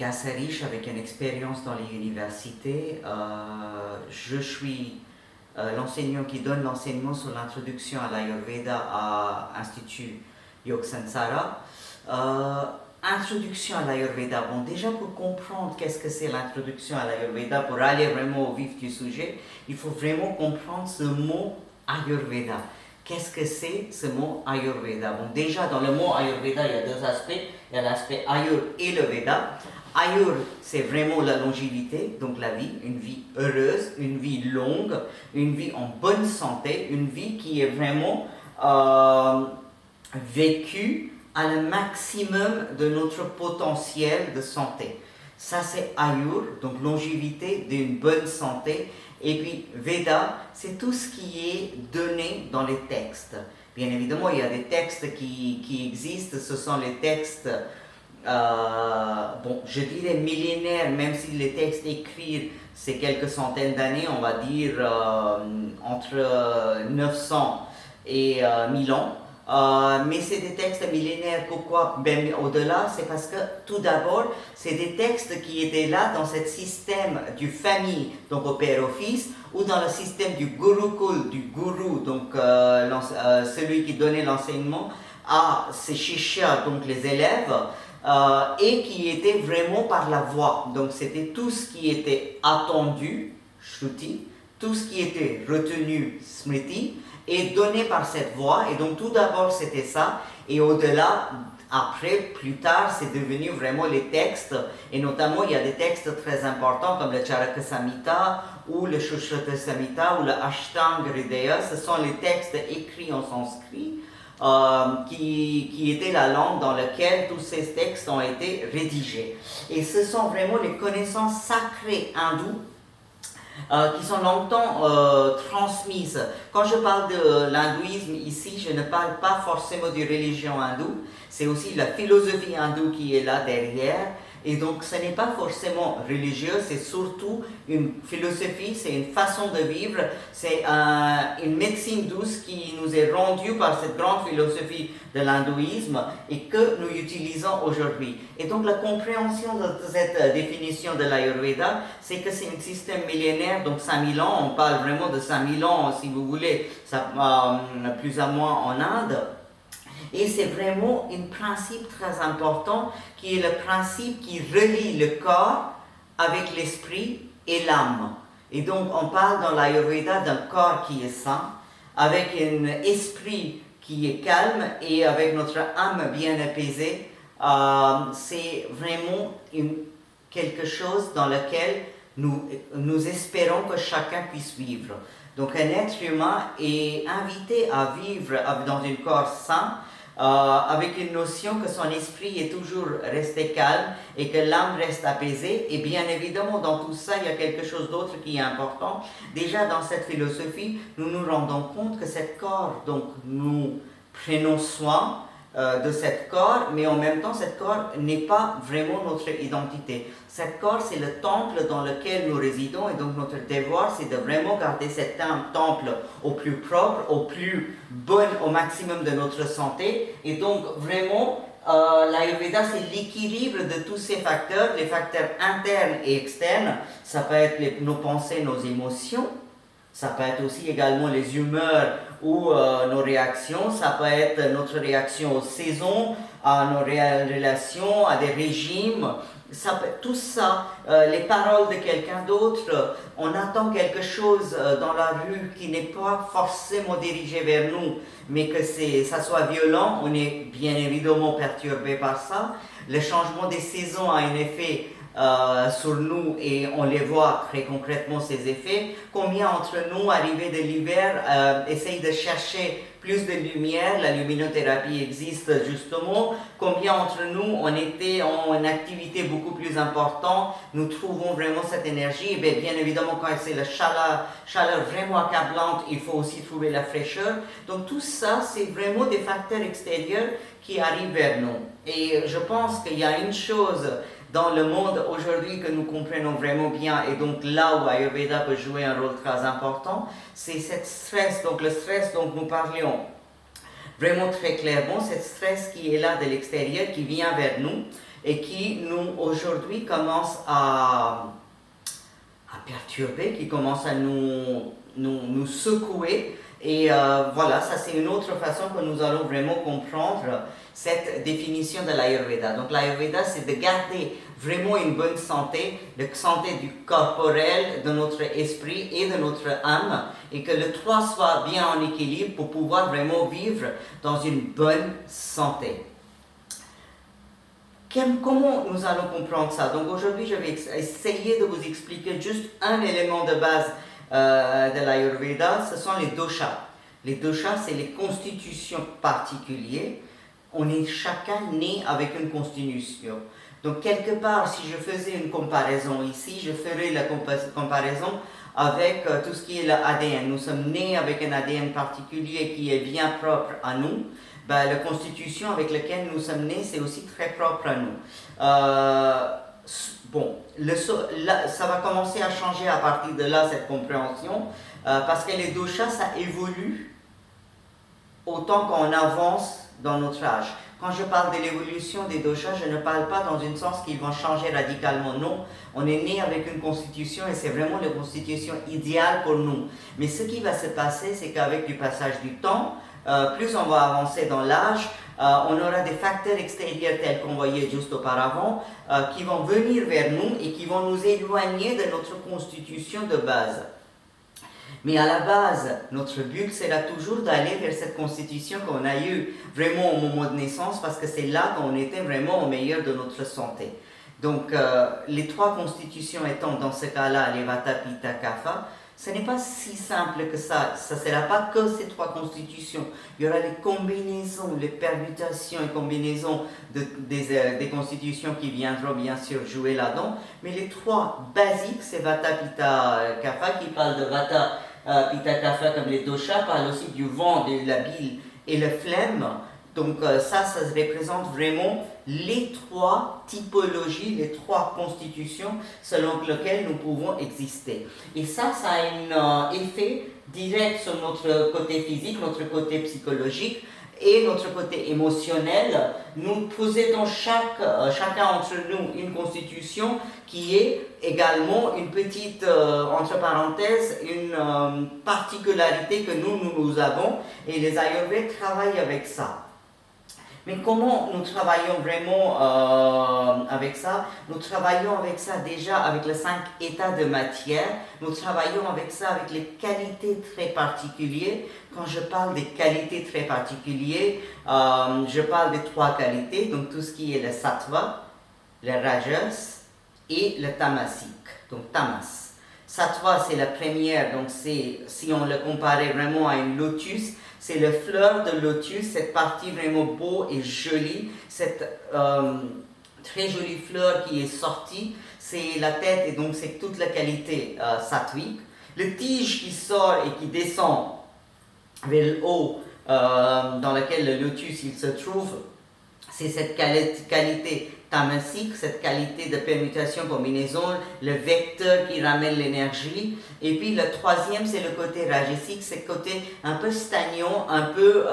assez riche avec une expérience dans les universités. Je suis l'enseignant qui donne l'enseignement sur l'introduction à l'Ayurveda à Institut Yog Sansara. Introduction à l'Ayurveda. Bon, déjà pour comprendre qu'est-ce que c'est l'introduction à l'Ayurveda, pour aller vraiment au vif du sujet, il faut vraiment comprendre ce mot Ayurveda. Qu'est-ce que c'est ce mot Ayurveda? Bon, déjà dans le mot Ayurveda, il y a deux aspects. Il y a l'aspect Ayur et le Veda. Ayur, c'est vraiment la longévité, donc la vie, une vie heureuse, une vie longue, une vie en bonne santé, une vie qui est vraiment vécue à le maximum de notre potentiel de santé. Ça c'est Ayur, donc longévité d'une bonne santé. Et puis Veda, c'est tout ce qui est donné dans les textes. Bien évidemment, il y a des textes qui existent, ce sont les textes, bon, je dirais millénaires, même si les textes écrits, c'est quelques centaines d'années, on va dire entre 900 et 1000 ans. Mais c'est des textes millénaires. Pourquoi? Ben, au-delà, c'est parce que tout d'abord, c'est des textes qui étaient là dans ce système du famille, donc au père au fils, ou dans le système du gurukul, du gourou, donc celui qui donnait l'enseignement à ses shishya, donc les élèves, et qui était vraiment par la voix. Donc c'était tout ce qui était attendu, shruti, tout ce qui était retenu, smriti, et donné par cette voix. Et donc tout d'abord c'était ça, et au-delà, après, plus tard, c'est devenu vraiment les textes, et notamment il y a des textes très importants comme le Charaka Samhita ou le Shushrata Samhita ou le Ashtanga Hridaya. Ce sont les textes écrits en sanskrit qui étaient la langue dans laquelle tous ces textes ont été rédigés. Et ce sont vraiment les connaissances sacrées hindoues qui sont longtemps transmises. Quand je parle de l'hindouisme ici, je ne parle pas forcément de religion hindoue, c'est aussi la philosophie hindoue qui est là derrière. Et donc ce n'est pas forcément religieux, c'est surtout une philosophie, c'est une façon de vivre, c'est une médecine douce qui nous est rendue par cette grande philosophie de l'hindouisme et que nous utilisons aujourd'hui. Et donc la compréhension de cette définition de l'Ayurveda, c'est que c'est un système millénaire, donc 5000 ans, on parle vraiment de 5000 ans si vous voulez, ça, plus ou moins en Inde. Et c'est vraiment un principe très important qui est le principe qui relie le corps avec l'esprit et l'âme. Et donc on parle dans l'Ayurveda d'un corps qui est sain, avec un esprit qui est calme et avec notre âme bien apaisée. C'est vraiment quelque chose dans lequel nous espérons que chacun puisse vivre. Donc un être humain est invité à vivre dans un corps sain, avec une notion que son esprit est toujours resté calme et que l'âme reste apaisée. Et bien évidemment, dans tout ça, il y a quelque chose d'autre qui est important. Déjà, dans cette philosophie, nous nous rendons compte que cet corps, donc nous prenons soin de cet corps, mais en même temps, cet corps n'est pas vraiment notre identité. Cet corps, c'est le temple dans lequel nous résidons, et donc notre devoir, c'est de vraiment garder cet temple au plus propre, au plus bon, au maximum de notre santé. Et donc, vraiment, l'Ayurveda, c'est l'équilibre de tous ces facteurs, les facteurs internes et externes. Ça peut être nos pensées, nos émotions. Ça peut être aussi également les humeurs ou nos réactions. Ça peut être notre réaction aux saisons, à nos relations, à des régimes. Tout ça, les paroles de quelqu'un d'autre, on attend quelque chose dans la rue qui n'est pas forcément dirigé vers nous, mais que ça soit violent, on est bien évidemment perturbé par ça. Le changement des saisons a un effet sur nous et on les voit très concrètement ces effets. Combien entre nous, arrivés de l'hiver, essayent de chercher plus de lumière, la luminothérapie existe justement. Combien entre nous, on était en activité beaucoup plus importante, nous trouvons vraiment cette énergie. Et bien évidemment, quand c'est la chaleur vraiment accablante, il faut aussi trouver la fraîcheur. Donc tout ça, c'est vraiment des facteurs extérieurs qui arrivent vers nous. Et je pense qu'il y a une chose dans le monde aujourd'hui que nous comprenons vraiment bien, et donc là où Ayurveda peut jouer un rôle très important, c'est cette stress. Donc le stress dont nous parlions vraiment très clairement, cette stress qui est là de l'extérieur, qui vient vers nous. et qui nous aujourd'hui commence à perturber, qui commence à nous secouer. Et voilà, ça c'est une autre façon que nous allons vraiment comprendre cette définition de l'Ayurveda. Donc l'Ayurveda, c'est de garder vraiment une bonne santé, la santé du corporel, de notre esprit et de notre âme, et que le trois soit bien en équilibre pour pouvoir vraiment vivre dans une bonne santé. Comment nous allons comprendre ça? Donc aujourd'hui, je vais essayer de vous expliquer juste un élément de base de l'Ayurveda, ce sont les doshas. Les doshas, c'est les constitutions particulières. On est chacun né avec une constitution. Donc quelque part, si je faisais une comparaison ici, je ferais la comparaison avec tout ce qui est l'ADN. Nous sommes nés avec un ADN particulier qui est bien propre à nous. Ben, la constitution avec laquelle nous sommes nés, c'est aussi très propre à nous. Bon, ça va commencer à changer à partir de là, cette compréhension, parce que les doshas, ça évolue autant qu'on avance dans notre âge. Quand je parle de l'évolution des doshas, je ne parle pas dans un sens qu'ils vont changer radicalement, non. On est né avec une constitution et c'est vraiment la constitution idéale pour nous. Mais ce qui va se passer, c'est qu'avec du passage du temps, plus on va avancer dans l'âge, on aura des facteurs extérieurs tels qu'on voyait juste auparavant qui vont venir vers nous et qui vont nous éloigner de notre constitution de base. Mais à la base, notre but sera toujours d'aller vers cette constitution qu'on a eue vraiment au moment de naissance parce que c'est là qu'on était vraiment au meilleur de notre santé. Donc les trois constitutions étant dans ce cas-là les Vata, Pitta, Kapha, ce n'est pas si simple que ça. Ça ne sera pas que ces trois constitutions. Il y aura les combinaisons, les permutations et combinaisons des constitutions qui viendront bien sûr jouer là-dedans. Mais les trois basiques, c'est Vata, Pitta, Kapha, qui parlent de Vata, Pitta, Kapha comme les doshas, parlent aussi du vent, de la bile et la flemme. Donc ça représente vraiment les trois typologies, les trois constitutions selon lesquelles nous pouvons exister. Et ça a un effet direct sur notre côté physique, notre côté psychologique et notre côté émotionnel. Nous possédons chacun entre nous une constitution qui est également une petite, entre parenthèses, une particularité que nous avons et les Ayurvédas travaillent avec ça. Mais comment nous travaillons vraiment avec ça? Nous travaillons avec ça déjà avec les 5 états de matière. Nous travaillons avec ça avec les qualités très particulières. Quand je parle des qualités très particulières, je parle des 3 qualités. Donc tout ce qui est le sattva, le rajas et le tamasique. Donc tamas. Sattva, c'est la première. Donc si on le comparait vraiment à une lotus, c'est le fleur de lotus, cette partie vraiment beau et jolie, cette très jolie fleur qui est sortie, c'est la tête et donc c'est toute la qualité sattvique. Le tige qui sort et qui descend vers le haut, dans laquelle le lotus il se trouve, c'est cette qualité tamasique, cette qualité de permutation, combinaison, le vecteur qui ramène l'énergie. Et puis le troisième, c'est le côté rajasique, c'est le côté un peu stagnant, un peu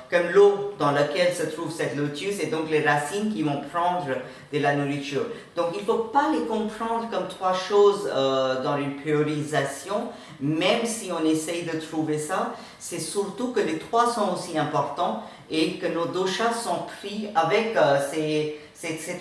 comme l'eau dans laquelle se trouve cette lotus, et donc les racines qui vont prendre de la nourriture. Donc il ne faut pas les comprendre comme 3 choses dans une priorisation, même si on essaye de trouver ça, c'est surtout que les 3 sont aussi importants et que nos doshas sont pris avec ces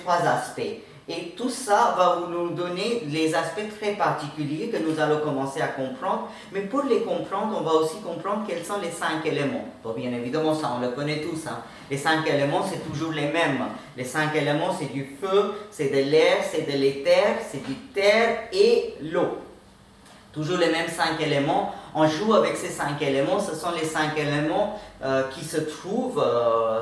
3 aspects. Et tout ça va nous donner les aspects très particuliers que nous allons commencer à comprendre. Mais pour les comprendre, on va aussi comprendre quels sont les 5 éléments. Bon, bien évidemment, ça on le connaît tous. Hein. Les 5 éléments, c'est toujours les mêmes. Les 5 éléments, c'est du feu, c'est de l'air, c'est de l'éther, c'est du terre et l'eau. Toujours les mêmes 5 éléments. On joue avec ces 5 éléments. Ce sont les 5 éléments qui se trouvent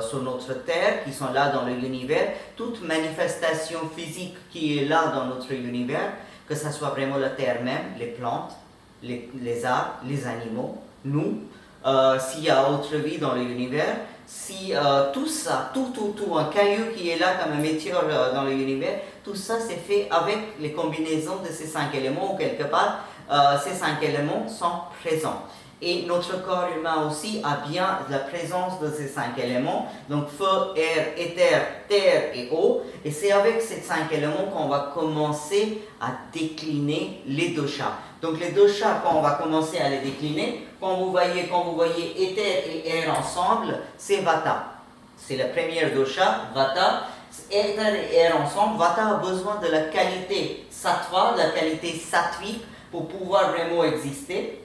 sur notre terre, qui sont là dans l'univers. Toute manifestation physique qui est là dans notre univers, que ce soit vraiment la terre même, les plantes, les arbres, les animaux, nous, s'il y a autre vie dans l'univers, si tout ça, tout, un caillou qui est là comme un météore dans l'univers, tout ça c'est fait avec les combinaisons de ces 5 éléments ou quelque part. Ces 5 éléments sont présents. Et notre corps humain aussi a bien la présence de ces 5 éléments, donc feu, air, éther, terre et eau. Et c'est avec ces 5 éléments qu'on va commencer à décliner les doshas. Donc les doshas, quand on va commencer à les décliner, quand vous voyez éther et air ensemble, c'est vata. C'est la première dosha, vata. Éther et air ensemble, vata a besoin de la qualité sattva, de la qualité sattvique pour pouvoir vraiment exister.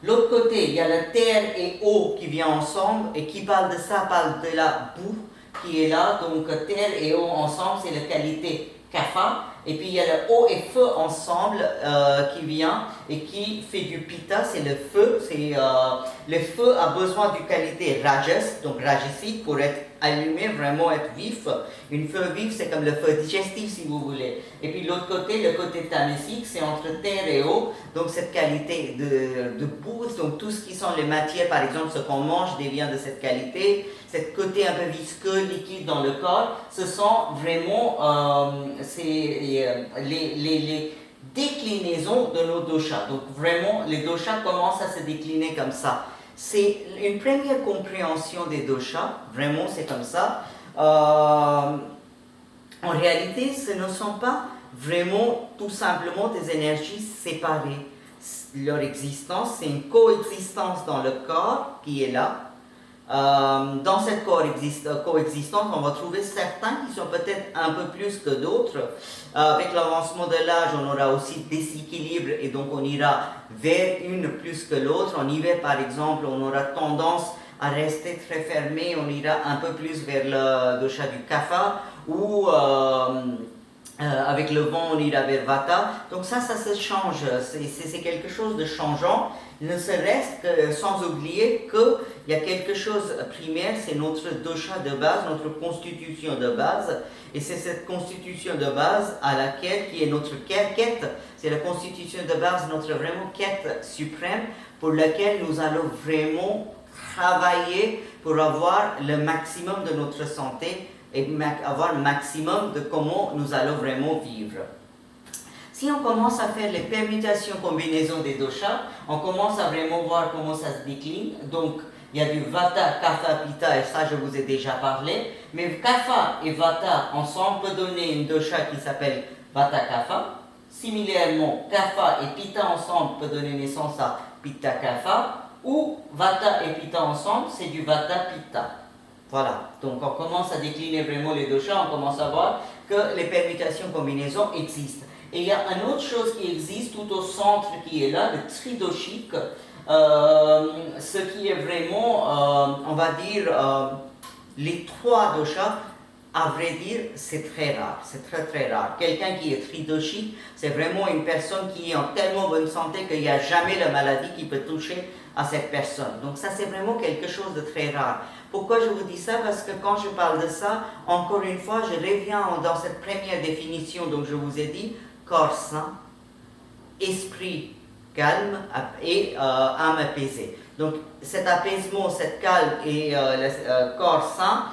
L'autre côté, il y a la terre et eau qui vient ensemble et qui parle de ça, parle de la boue qui est là. Donc terre et eau ensemble, c'est la qualité kapha. Et puis il y a le eau et feu ensemble qui vient et qui fait du pitta, c'est le feu. Le feu a besoin d'une qualité rajas, donc rajasique, pour être allumé, vraiment être vif. Une feu vif, c'est comme le feu digestif si vous voulez. Et puis l'autre côté, le côté tamasique, c'est entre terre et eau. Donc cette qualité de boue, donc tout ce qui sont les matières, par exemple ce qu'on mange devient de cette qualité. Cette côté un peu visqueux, liquide dans le corps, ce sont vraiment les déclinaisons de nos doshas. Donc vraiment, les doshas commencent à se décliner comme ça. C'est une première compréhension des doshas, vraiment c'est comme ça. En réalité, ce ne sont pas vraiment tout simplement des énergies séparées. Leur existence, c'est une coexistence dans le corps qui est là. Dans cette coexistence, on va trouver certains qui sont peut-être un peu plus que d'autres. Avec l'avancement de l'âge, on aura aussi des déséquilibre et donc on ira vers une plus que l'autre. En hiver, par exemple, on aura tendance à rester très fermé, on ira un peu plus vers le dosha du kapha ou avec le vent, on ira vers vata. Donc ça se change, c'est quelque chose de changeant. Il ne se reste que, sans oublier qu'il y a quelque chose de primaire, c'est notre dosha de base, notre constitution de base. Et c'est cette constitution de base à laquelle, qui est notre quête, c'est la constitution de base, notre vraiment quête suprême, pour laquelle nous allons vraiment travailler pour avoir le maximum de notre santé et avoir le maximum de comment nous allons vraiment vivre. Si on commence à faire les permutations, combinaisons des doshas, on commence à vraiment voir comment ça se décline. Donc, il y a du vata, kapha, pitta, et ça je vous ai déjà parlé. Mais kapha et vata ensemble peut donner une dosha qui s'appelle vata kapha. Similairement, kapha et pitta ensemble peut donner naissance à pitta kapha. Ou vata et pitta ensemble, c'est du vata pitta. Voilà, donc on commence à décliner vraiment les doshas, on commence à voir que les permutations, combinaisons existent. Et il y a une autre chose qui existe tout au centre qui est là, le tridoshique, ce qui est vraiment, on va dire, les 3 doshas, à vrai dire, c'est très rare, c'est très très rare. Quelqu'un qui est tridoshique, c'est vraiment une personne qui est en tellement bonne santé qu'il n'y a jamais la maladie qui peut toucher à cette personne. Donc ça, c'est vraiment quelque chose de très rare. Pourquoi je vous dis ça? Parce que quand je parle de ça, encore une fois, je reviens dans cette première définition, donc je vous ai dit, corps sain, esprit calme et âme apaisée. Donc cet apaisement, cet calme et le corps sain,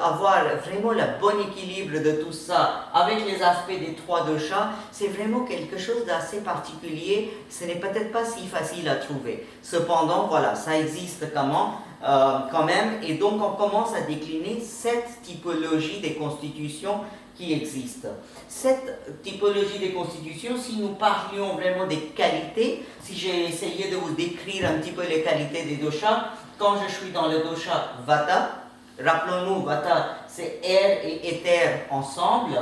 avoir vraiment le bon équilibre de tout ça avec les aspects des 3 doshas, c'est vraiment quelque chose d'assez particulier. Ce n'est peut-être pas si facile à trouver. Cependant, voilà, ça existe quand même. Et donc, on commence à décliner cette typologie des constitutions qui existent. Cette typologie des constitutions, si nous parlions vraiment des qualités, si j'ai essayé de vous décrire un petit peu les qualités des doshas, quand je suis dans le dosha vata, rappelons-nous, vata, c'est air et éther ensemble.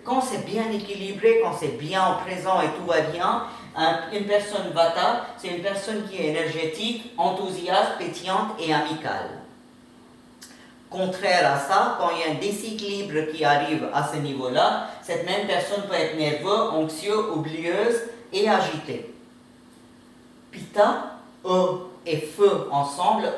Quand c'est bien équilibré, quand c'est bien en présent et tout va bien, une personne vata, c'est une personne qui est énergétique, enthousiaste, pétillante et amicale. Contraire à ça, quand il y a un déséquilibre qui arrive à ce niveau-là, cette même personne peut être nerveuse, anxieuse, oublieuse et agitée. Pitta, eau et feu ensemble,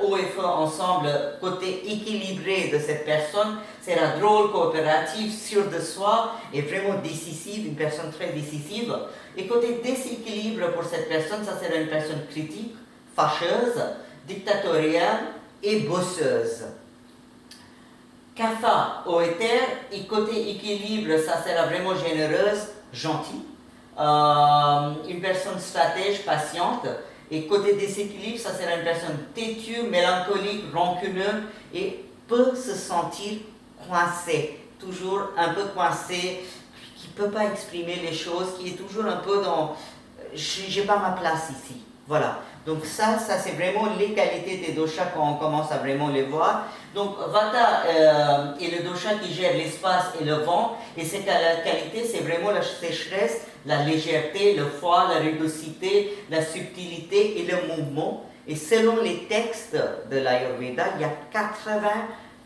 côté équilibré de cette personne, c'est la drôle, coopérative, sûre de soi et vraiment décisive, une personne très décisive. Et côté déséquilibre pour cette personne, ça c'est une personne critique, fâcheuse, dictatoriale et bosseuse. Kapha au éther, et côté équilibre, ça sera vraiment généreuse, gentille, une personne stratège, patiente, Et côté déséquilibre, ça sera une personne têtue, mélancolique, rancuneuse et peut se sentir coincé, toujours un peu coincé, qui ne peut pas exprimer les choses, qui est toujours un peu dans j'ai pas ma place ici. Voilà. Donc ça c'est vraiment les qualités des doshas quand on commence à vraiment les voir. Donc Vata est le dosha qui gère l'espace et le vent, et ces qualités, c'est vraiment la sécheresse, la légèreté, le froid, la rugosité, la subtilité et le mouvement. Et selon les textes de l'Ayurveda, il y a 80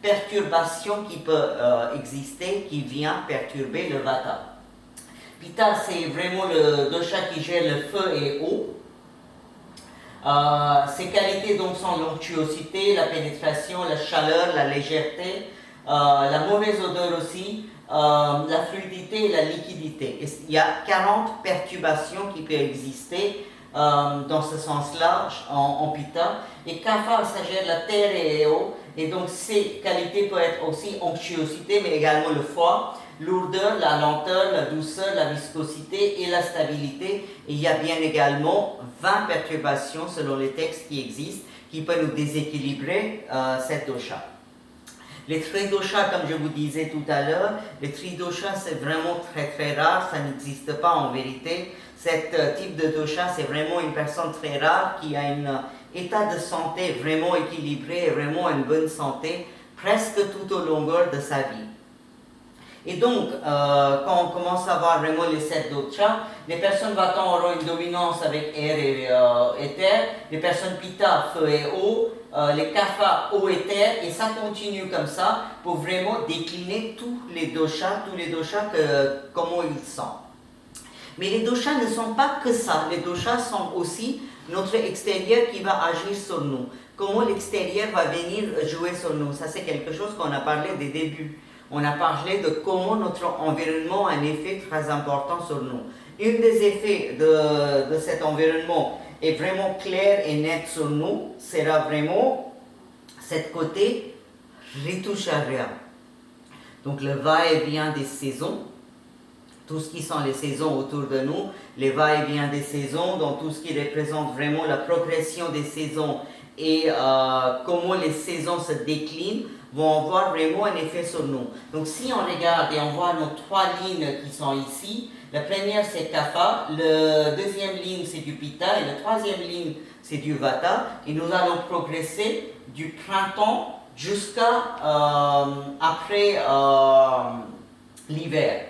perturbations qui peuvent exister, qui viennent perturber le Vata. Pitta, c'est vraiment le dosha qui gère le feu et eau. Ses qualités donc sont l'onctuosité, la pénétration, la chaleur, la légèreté, la mauvaise odeur aussi, la fluidité et la liquidité. Et il y a 40 perturbations qui peuvent exister dans ce sens-là en Pitta. Et Kapha, ça gère la terre et l'eau. Et donc ces qualités peuvent être aussi onctuosité, mais également le froid, lourdeur, la lenteur, la douceur, la viscosité et la stabilité. Et il y a bien également 20 perturbations selon les textes qui existent qui peuvent nous déséquilibrer cette dosha. Les tridoshas, comme je vous disais tout à l'heure, les tridoshas c'est vraiment très rare, ça n'existe pas en vérité. Cet type de dosha, c'est vraiment une personne très rare qui a un état de santé vraiment équilibré et vraiment une bonne santé presque tout au longueur de sa vie. Et donc, quand on commence à voir vraiment les 7 doshas, les personnes Vata auront une dominance avec air et terre, les personnes Pitta, feu et eau, les Kapha, eau et terre, et ça continue comme ça pour vraiment décliner tous les doshas comment ils sont. Mais les doshas ne sont pas que ça, les doshas sont aussi notre extérieur qui va agir sur nous. Comment l'extérieur va venir jouer sur nous, ça c'est quelque chose qu'on a parlé dès le début. On a parlé de comment notre environnement a un effet très important sur nous. Un des effets de cet environnement est vraiment clair et net sur nous, sera vraiment cet côté Ritucharya. Donc le va-et-vient des saisons, tout ce qui sont les saisons autour de nous, les va-et-vient des saisons, donc tout ce qui représente vraiment la progression des saisons et comment les saisons se déclinent, vont avoir vraiment un effet sur nous. Donc si on regarde et on voit nos 3 lignes qui sont ici, la première c'est Kapha, la deuxième ligne c'est du Pitta et la troisième ligne c'est du Vata. Et nous allons progresser du printemps jusqu'à après l'hiver.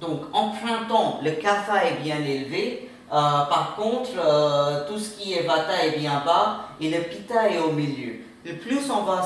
Donc en printemps, le Kapha est bien élevé. Par contre, tout ce qui est Vata est bien bas et le Pitta est au milieu. Le plus on va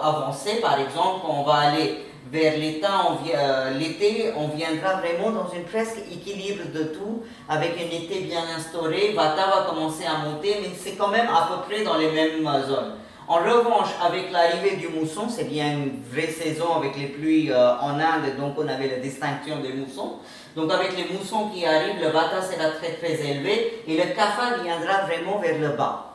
avancer, par exemple, quand on va aller vers l'été, on viendra vraiment dans une presque équilibre de tout, avec un été bien instauré. Vata va commencer à monter, mais c'est quand même à peu près dans les mêmes zones. En revanche, avec l'arrivée du mousson, c'est bien une vraie saison avec les pluies en Inde, donc on avait la distinction des moussons. Donc avec les moussons qui arrivent, le Vata sera très élevé et le Kapha viendra vraiment vers le bas.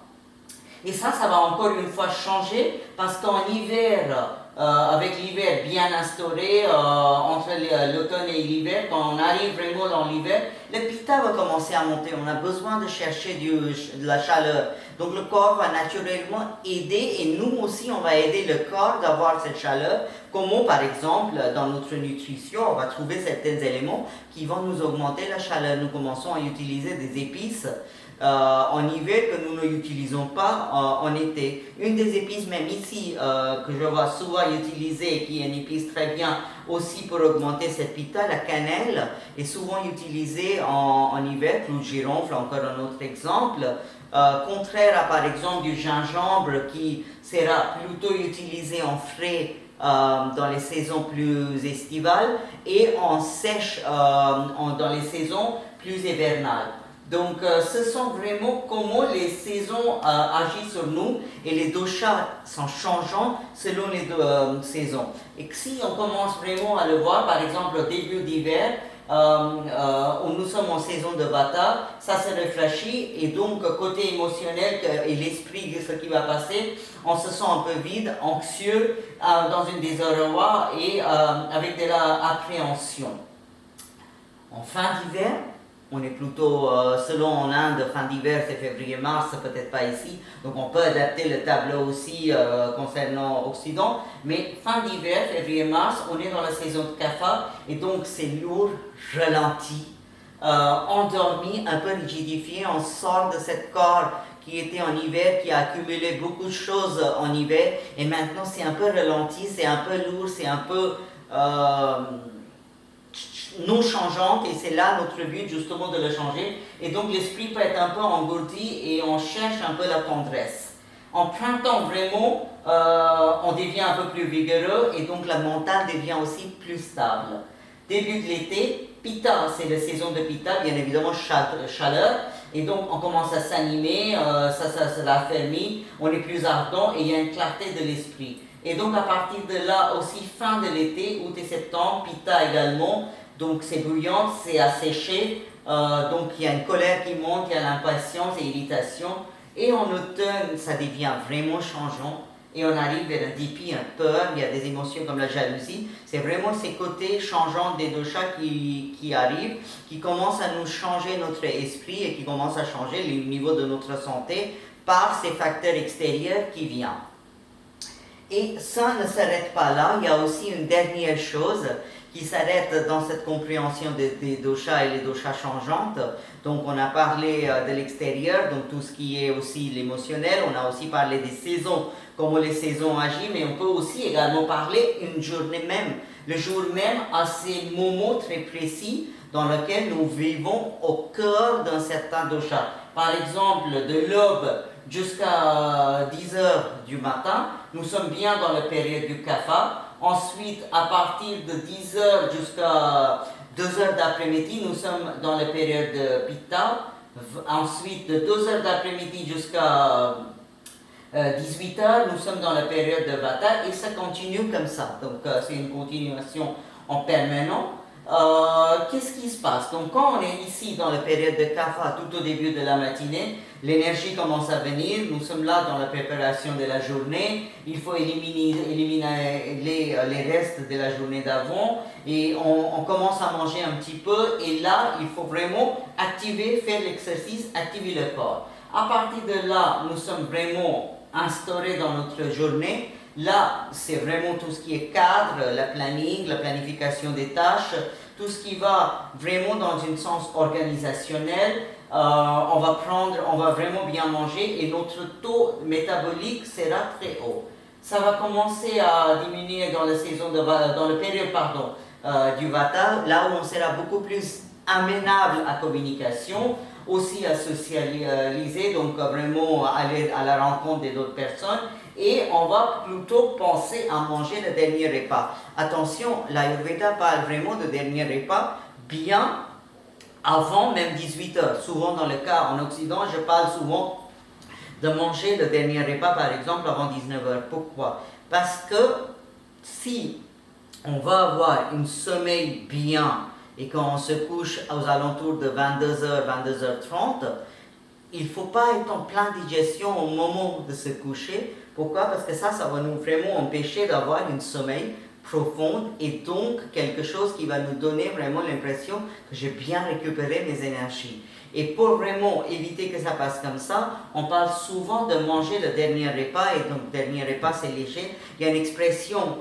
Et ça va encore une fois changer parce qu'en hiver, avec l'hiver bien instauré, entre l'automne et l'hiver, quand on arrive vraiment dans l'hiver, le Pitta va commencer à monter. On a besoin de chercher de la chaleur. Donc le corps va naturellement aider et nous aussi on va aider le corps d'avoir cette chaleur. Comment par exemple dans notre nutrition on va trouver certains éléments qui vont nous augmenter la chaleur. Nous commençons à utiliser des épices en hiver que nous n'utilisons pas en été. Une des épices même ici que je vois souvent utiliser, qui est une épice très bien aussi pour augmenter cette pitta, la cannelle, est souvent utilisée en hiver, clou de girofle, encore un autre exemple. Contraire à par exemple du gingembre qui sera plutôt utilisé en frais dans les saisons plus estivales et en sèche dans les saisons plus hivernales. Donc ce sont vraiment comment les saisons agissent sur nous et les doshas sont changeants selon les saisons. Et si on commence vraiment à le voir, par exemple au début d'hiver, où nous sommes en saison de Vata, ça se réfléchit et donc côté émotionnel et l'esprit de ce qui va passer, on se sent un peu vide, anxieux, dans une désarroi et avec de l'appréhension. En fin d'hiver, On est plutôt, selon en Inde, fin d'hiver, c'est février-mars, peut-être pas ici. Donc on peut adapter le tableau aussi concernant Occident. Mais fin d'hiver, février-mars, on est dans la saison de Kapha. Et donc c'est lourd, ralenti, endormi, un peu rigidifié. On sort de cette corps qui était en hiver, qui a accumulé beaucoup de choses en hiver. Et maintenant c'est un peu ralenti, c'est un peu lourd, c'est un peu... non changeante, et c'est là notre but justement de le changer. Et donc l'esprit peut être un peu engourdi et on cherche un peu la tendresse. En printemps vraiment, on devient un peu plus vigoureux et donc la mentale devient aussi plus stable. Début de l'été, Pitta, c'est la saison de Pitta, bien évidemment chaleur, et donc on commence à s'animer, ça l'affermit, on est plus ardent et il y a une clarté de l'esprit. Et donc à partir de là aussi, fin de l'été, août et septembre, Pitta également, donc c'est bruyant, c'est asséché, donc il y a une colère qui monte, il y a l'impatience et l'irritation. Et en automne, ça devient vraiment changeant et on arrive vers un dépit, un peur, il y a des émotions comme la jalousie. C'est vraiment ces côtés changeants des doshas qui arrivent, qui commencent à nous changer notre esprit et qui commencent à changer le niveau de notre santé par ces facteurs extérieurs qui viennent. Et ça ne s'arrête pas là, il y a aussi une dernière chose qui s'arrête dans cette compréhension des doshas et les doshas changeantes. Donc on a parlé de l'extérieur, donc tout ce qui est aussi l'émotionnel, on a aussi parlé des saisons, comment les saisons agissent, mais on peut aussi également parler une journée même, le jour même à ces moments très précis dans lesquels nous vivons au cœur d'un certain dosha. Par exemple, de l'aube jusqu'à 10 heures du matin, nous sommes bien dans la période du kapha. Ensuite, à partir de 10 heures jusqu'à 2 heures d'après-midi, nous sommes dans la période de pitta. Ensuite, de 2 heures d'après-midi jusqu'à 18 heures, nous sommes dans la période de vata et ça continue comme ça. Donc, c'est une continuation en permanent. Qu'est-ce qui se passe? Donc quand on est ici dans la période de kapha, tout au début de la matinée, l'énergie commence à venir, nous sommes là dans la préparation de la journée, il faut éliminer les restes de la journée d'avant et on commence à manger un petit peu et là il faut vraiment activer, faire l'exercice, activer le corps. À partir de là, nous sommes vraiment instaurés dans notre journée. Là, c'est vraiment tout ce qui est cadre, la planning, la planification des tâches, tout ce qui va vraiment dans un sens organisationnel. On va vraiment bien manger et notre taux métabolique sera très haut. Ça va commencer à diminuer dans la période du vata, là où on sera beaucoup plus amenable à communication, aussi à socialiser, donc vraiment aller à la rencontre d'autres personnes. Et on va plutôt penser à manger le dernier repas. Attention, l'Ayurveda parle vraiment de dernier repas bien avant même 18 heures. Souvent dans le cas en Occident, je parle souvent de manger le dernier repas par exemple avant 19 heures. Pourquoi? Parce que si on va avoir un sommeil bien et quand on se couche aux alentours de 22h, 22h30, il ne faut pas être en pleine digestion au moment de se coucher. Pourquoi? Parce que ça va nous vraiment empêcher d'avoir un sommeil profond et donc quelque chose qui va nous donner vraiment l'impression que j'ai bien récupéré mes énergies. Et pour vraiment éviter que ça passe comme ça, on parle souvent de manger le dernier repas et donc le dernier repas c'est léger. Il y a une expression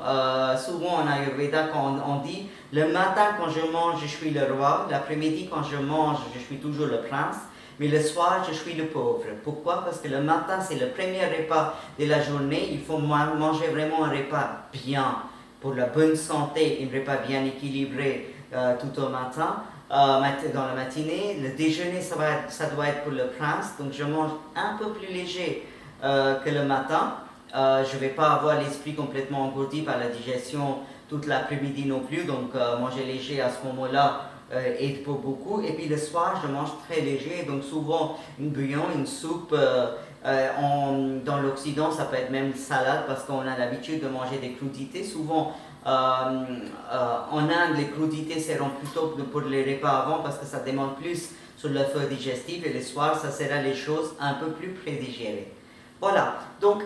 souvent en Ayurveda quand on dit le matin quand je mange je suis le roi, l'après-midi quand je mange je suis toujours le prince. Mais le soir, je suis le pauvre. Pourquoi? Parce que le matin, c'est le premier repas de la journée. Il faut manger vraiment un repas bien pour la bonne santé, un repas bien équilibré tout au matin. Dans la matinée, le déjeuner, ça doit être pour le prince. Donc, je mange un peu plus léger que le matin. Je ne vais pas avoir l'esprit complètement engourdi par la digestion toute l'après-midi non plus. Donc, manger léger à ce moment-là, aide pour beaucoup. Et puis le soir, je mange très léger, donc souvent une bouillon, une soupe. Dans l'Occident, ça peut être même salade parce qu'on a l'habitude de manger des crudités. Souvent, en Inde, les crudités seront plutôt pour les repas avant parce que ça demande plus sur le feu digestif et le soir, ça sera les choses un peu plus prédigérées. Voilà, donc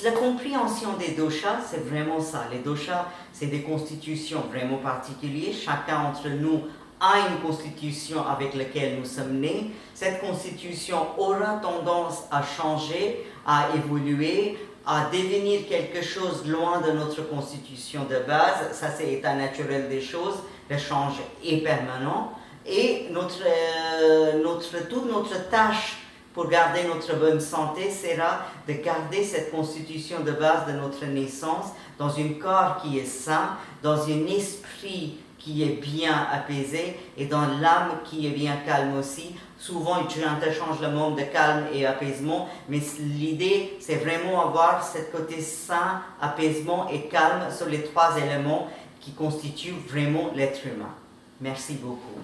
la compréhension des doshas, c'est vraiment ça. Les doshas, c'est des constitutions vraiment particulières. Chacun d'entre nous a une constitution avec laquelle nous sommes nés. Cette constitution aura tendance à changer, à évoluer, à devenir quelque chose loin de notre constitution de base. Ça, c'est l'état naturel des choses. Le change est permanent. Et toute notre tâche pour garder notre bonne santé sera de garder cette constitution de base de notre naissance dans un corps qui est sain, dans un esprit qui est bien apaisé et dans l'âme qui est bien calme aussi. Souvent, tu interchanges le mot de calme et apaisement, mais l'idée, c'est vraiment avoir ce côté sain, apaisement et calme sur les trois éléments qui constituent vraiment l'être humain. Merci beaucoup.